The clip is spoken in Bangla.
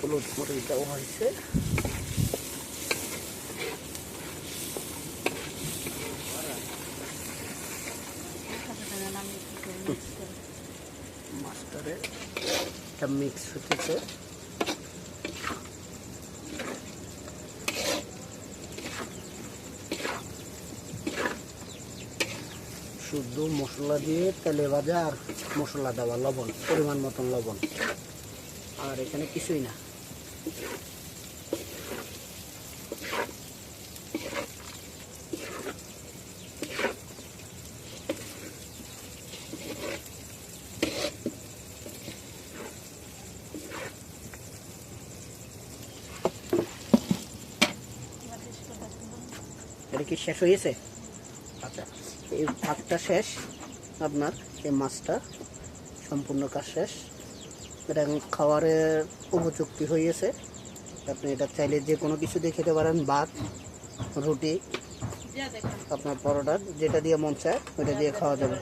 হলুদ মরিচ দেওয়া হয়েছে। মাস্টারে এটা মিক্স হতেছে। শুদ্ধ মশলা দিয়ে তেলে ভাজা আর মশলা দেওয়া, লবণ পরিমাণ মতন লবণ, আর এখানে কিছুই না। এটা কি শেষ হয়েছে? আচ্ছা, এই ভাতটা শেষ, আপনার এই মাছটা সম্পূর্ণ কাজ শেষ। এটা খাওয়ারের উপযুক্তি হয়েছে। আপনি এটা চাইলে যে কোনো কিছু দিয়ে খেতে পারেন, ভাত, রুটি, আপনার পরোটা, যেটা দিয়ে মন চায় ওইটা দিয়ে খাওয়া যাবে।